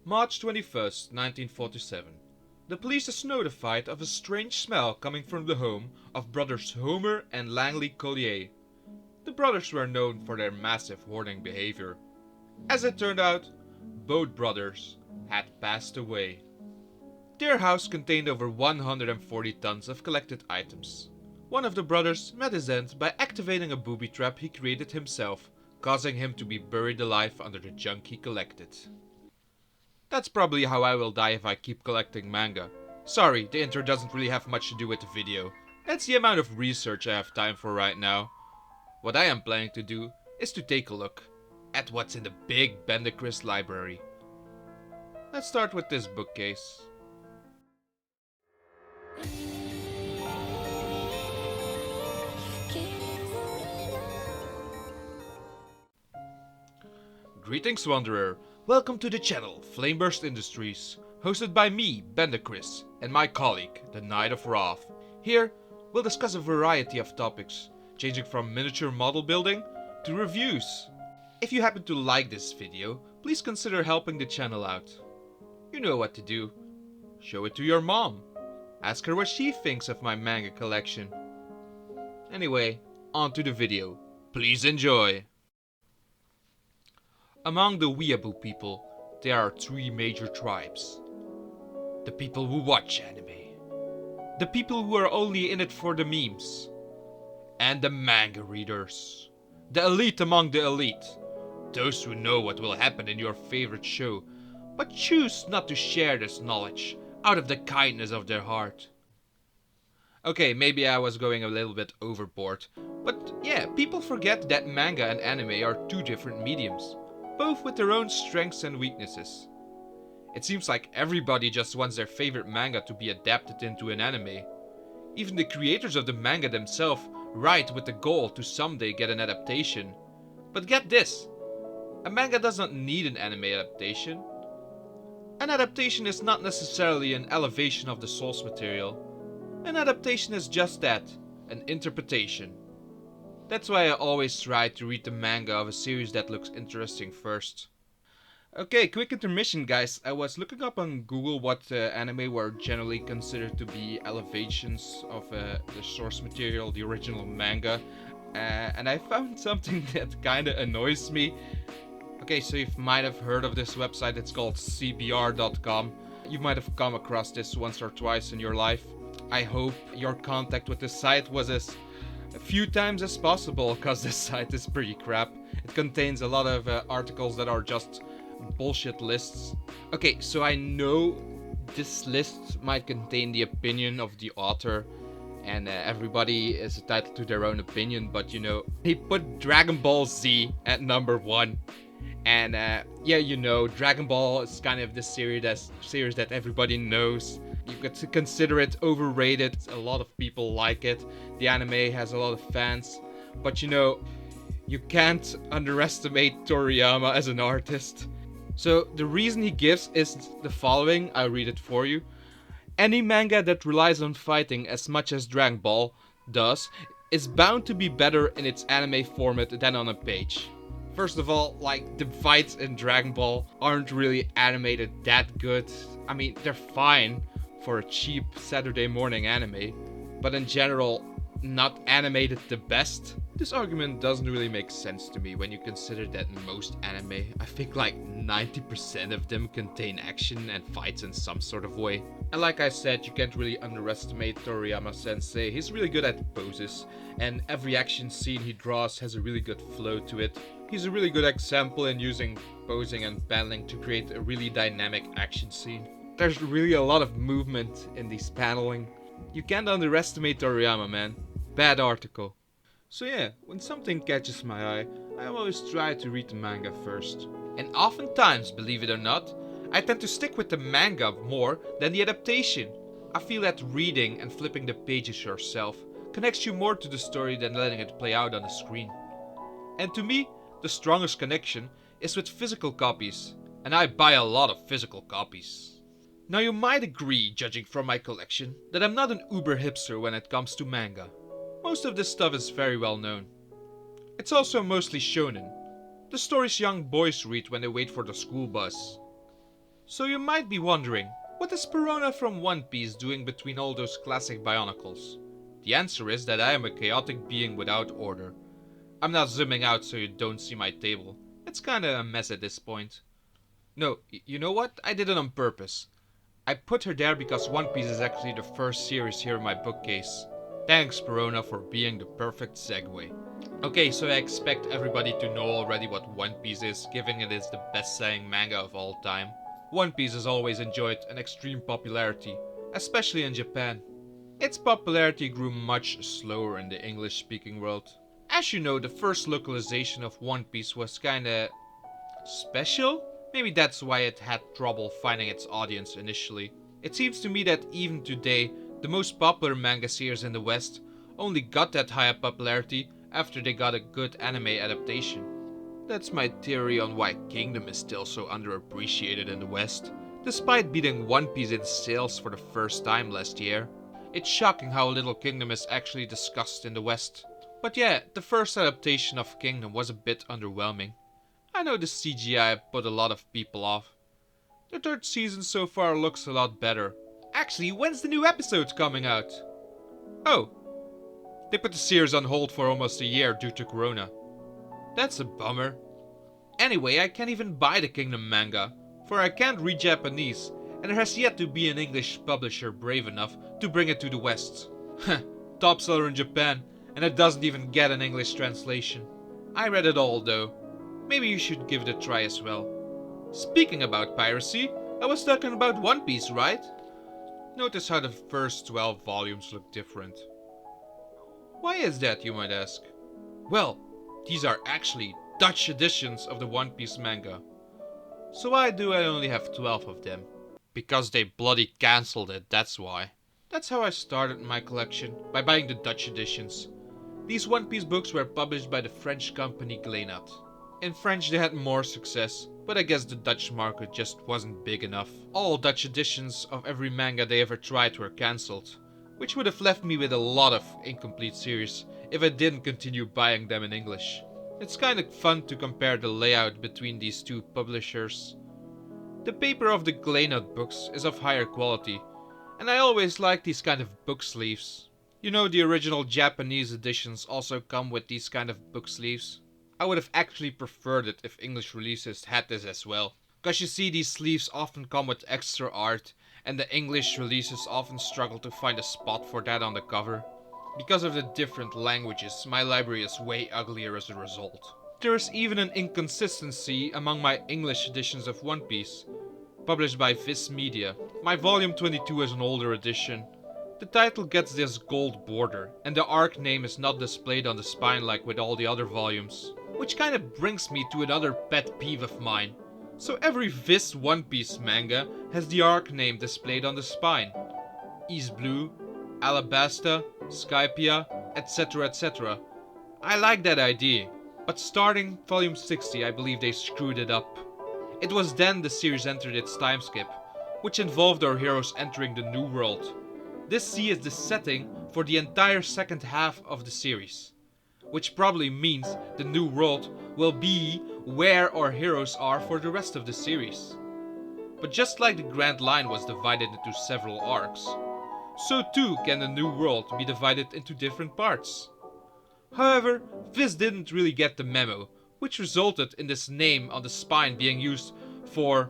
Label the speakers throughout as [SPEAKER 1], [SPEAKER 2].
[SPEAKER 1] March 21st, 1947. The police is notified of a strange smell coming from the home of brothers Homer and Langley Collier. The brothers were known for their massive hoarding behavior. As it turned out, both brothers had passed away. Their house contained over 140 tons of collected items. One of the brothers met his end by activating a booby trap he created himself, causing him to be buried alive under the junk he collected. That's probably how I will die if I keep collecting manga. Sorry, the intro doesn't really have much to do with the video. That's the amount of research I have time for right now. What I am planning to do is to take a look at what's in the big Bendacris library. Let's start with this bookcase. Greetings, Wanderer. Welcome to the channel Flameburst Industries, hosted by me, Bendacris, and my colleague, the Knight of Wrath. Here, we'll discuss a variety of topics, changing from miniature model building to reviews. If you happen to like this video, please consider helping the channel out. You know what to do. Show it to your mom. Ask her what she thinks of my manga collection. Anyway, on to the video. Please enjoy. Among the weeaboo people, there are three major tribes. The people who watch anime. The people who are only in it for the memes. And the manga readers. The elite among the elite. Those who know what will happen in your favorite show, but choose not to share this knowledge out of the kindness of their heart. Okay, maybe I was going a little bit overboard, but yeah, people forget that manga and anime are two different mediums, both with their own strengths and weaknesses. It seems like everybody just wants their favorite manga to be adapted into an anime. Even the creators of the manga themselves write with the goal to someday get an adaptation. But get this, a manga does not need an anime adaptation. An adaptation is not necessarily an elevation of the source material. An adaptation is just that, an interpretation. That's why I always try to read the manga of a series that looks interesting first. Okay, quick intermission guys. I was looking up on Google what anime were generally considered to be elevations of the source material, the original manga. And I found something that kinda annoys me. Okay, so you might have heard of this website, it's called cbr.com. You might have come across this once or twice in your life. I hope your contact with this site was as few times as possible, cause this site is pretty crap. It contains a lot of articles that are just bullshit lists. Okay, so I know this list might contain the opinion of the author, and everybody is entitled to their own opinion, but you know, he put Dragon Ball Z at number 1. And yeah, you know, Dragon Ball is kind of the series that everybody knows. You could consider it overrated. A lot of people like it. The anime has a lot of fans. But you know, you can't underestimate Toriyama as an artist. So the reason he gives is the following. I'll read it for you. Any manga that relies on fighting as much as Dragon Ball does is bound to be better in its anime format than on a page. First of all, like, the fights in Dragon Ball aren't really animated that good. I mean, they're fine for a cheap Saturday morning anime, but in general, not animated the best. This argument doesn't really make sense to me when you consider that most anime, I think like 90% of them contain action and fights in some sort of way. And like I said, you can't really underestimate Toriyama sensei. He's really good at poses, and every action scene he draws has a really good flow to it. He's a really good example in using posing and paneling to create a really dynamic action scene. There's really a lot of movement in this paneling. You can't underestimate Toriyama, man. Bad article. So yeah, when something catches my eye, I always try to read the manga first. And oftentimes, believe it or not, I tend to stick with the manga more than the adaptation. I feel that reading and flipping the pages yourself connects you more to the story than letting it play out on the screen. And to me, the strongest connection is with physical copies, and I buy a lot of physical copies. Now you might agree, judging from my collection, that I'm not an uber hipster when it comes to manga. Most of this stuff is very well known. It's also mostly shonen, the stories young boys read when they wait for the school bus. So you might be wondering, what is Perona from One Piece doing between all those classic Bionicles? The answer is that I am a chaotic being without order. I'm not zooming out so you don't see my table. It's kinda a mess at this point. No, you know what? I did it on purpose. I put her there because One Piece is actually the first series here in my bookcase. Thanks Perona for being the perfect segue. Okay, so I expect everybody to know already what One Piece is, given it is the best-selling manga of all time. One Piece has always enjoyed an extreme popularity, especially in Japan. Its popularity grew much slower in the English-speaking world. As you know, the first localization of One Piece was kinda special? Maybe that's why it had trouble finding its audience initially. It seems to me that even today, the most popular manga series in the West only got that high of popularity after they got a good anime adaptation. That's my theory on why Kingdom is still so underappreciated in the West, despite beating One Piece in sales for the first time last year. It's shocking how little Kingdom is actually discussed in the West. But yeah, the first adaptation of Kingdom was a bit underwhelming. I know the CGI put a lot of people off. The third season so far looks a lot better. Actually, when's the new episode coming out? Oh, they put the series on hold for almost a year due to Corona. That's a bummer. Anyway, I can't even buy the Kingdom manga, for I can't read Japanese, and there has yet to be an English publisher brave enough to bring it to the West. Top seller in Japan, and it doesn't even get an English translation. I read it all though. Maybe you should give it a try as well. Speaking about piracy, I was talking about One Piece, right? Notice how the first 12 volumes look different. Why is that, you might ask? Well, these are actually Dutch editions of the One Piece manga. So why do I only have 12 of them? Because they bloody cancelled it, that's why. That's how I started my collection, by buying the Dutch editions. These One Piece books were published by the French company Glénat. In French they had more success, but I guess the Dutch market just wasn't big enough. All Dutch editions of every manga they ever tried were cancelled, which would have left me with a lot of incomplete series if I didn't continue buying them in English. It's kinda fun to compare the layout between these two publishers. The paper of the Glénat books is of higher quality, and I always like these kind of book sleeves. You know, the original Japanese editions also come with these kind of book sleeves. I would have actually preferred it if English releases had this as well. Cause you see, these sleeves often come with extra art, and the English releases often struggle to find a spot for that on the cover. Because of the different languages, my library is way uglier as a result. There is even an inconsistency among my English editions of One Piece, published by Viz Media. My volume 22 is an older edition. The title gets this gold border, and the arc name is not displayed on the spine like with all the other volumes. Which kinda brings me to another pet peeve of mine. So every Viz One Piece manga has the arc name displayed on the spine. East Blue, Alabasta, Skypia, etc, etc. I like that idea, but starting volume 60 I believe they screwed it up. It was then the series entered its time skip, which involved our heroes entering the New World. This sea is the setting for the entire second half of the series, which probably means the New World will be where our heroes are for the rest of the series. But just like the Grand Line was divided into several arcs, so too can the New World be divided into different parts. However, Viz didn't really get the memo, which resulted in this name on the spine being used for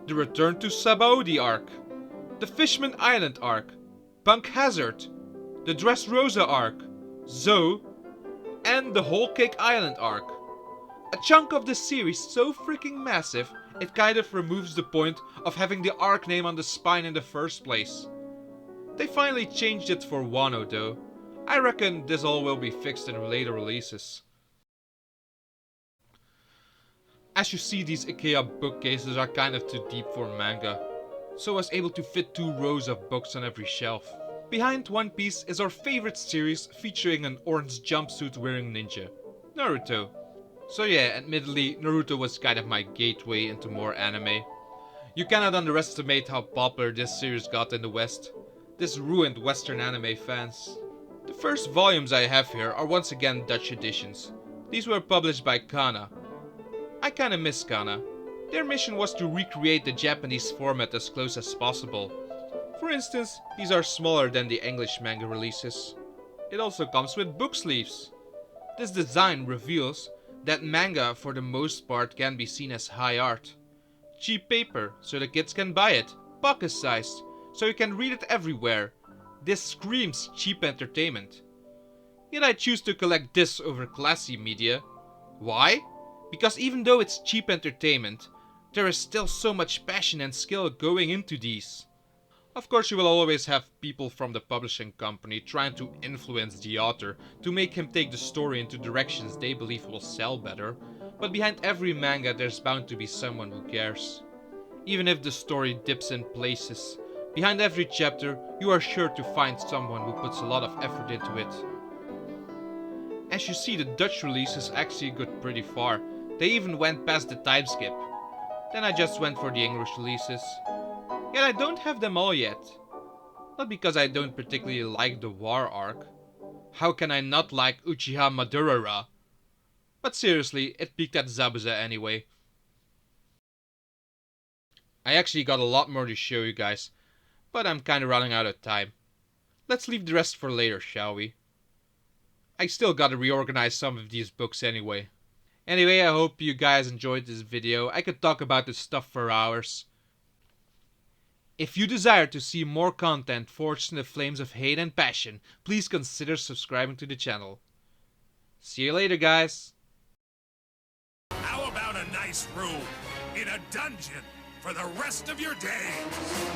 [SPEAKER 1] the Return to Sabaody arc, the Fishman Island arc, Punk Hazard, the Dressrosa arc, Zoe, and the Whole Cake Island arc. A chunk of the series so freaking massive, it kind of removes the point of having the arc name on the spine in the first place. They finally changed it for Wano though. I reckon this all will be fixed in later releases. As you see, these IKEA bookcases are kind of too deep for manga, so I was able to fit 2 rows of books on every shelf. Behind One Piece is our favorite series featuring an orange jumpsuit wearing ninja, Naruto. So yeah, admittedly, Naruto was kind of my gateway into more anime. You cannot underestimate how popular this series got in the West. This ruined Western anime fans. The first volumes I have here are once again Dutch editions. These were published by Kana. I kinda miss Kana. Their mission was to recreate the Japanese format as close as possible. For instance, these are smaller than the English manga releases. It also comes with book sleeves. This design reveals that manga for the most part can be seen as high art. Cheap paper, so the kids can buy it. Pocket sized, so you can read it everywhere. This screams cheap entertainment. Yet I choose to collect this over classy media. Why? Because even though it's cheap entertainment, there is still so much passion and skill going into these. Of course, you will always have people from the publishing company trying to influence the author to make him take the story into directions they believe will sell better, but behind every manga there's bound to be someone who cares. Even if the story dips in places, behind every chapter you are sure to find someone who puts a lot of effort into it. As you see, the Dutch releases actually got pretty far. They even went past the time skip. Then I just went for the English releases. Yet I don't have them all yet. Not because I don't particularly like the war arc. How can I not like Uchiha Madara? But seriously, it peaked at Zabuza anyway. I actually got a lot more to show you guys, but I'm kinda running out of time. Let's leave the rest for later, shall we? I still gotta reorganize some of these books anyway. Anyway, I hope you guys enjoyed this video. I could talk about this stuff for hours. If you desire to see more content forged in the flames of hate and passion, please consider subscribing to the channel. See you later, guys.
[SPEAKER 2] How about a nice room in a dungeon for the rest of your days?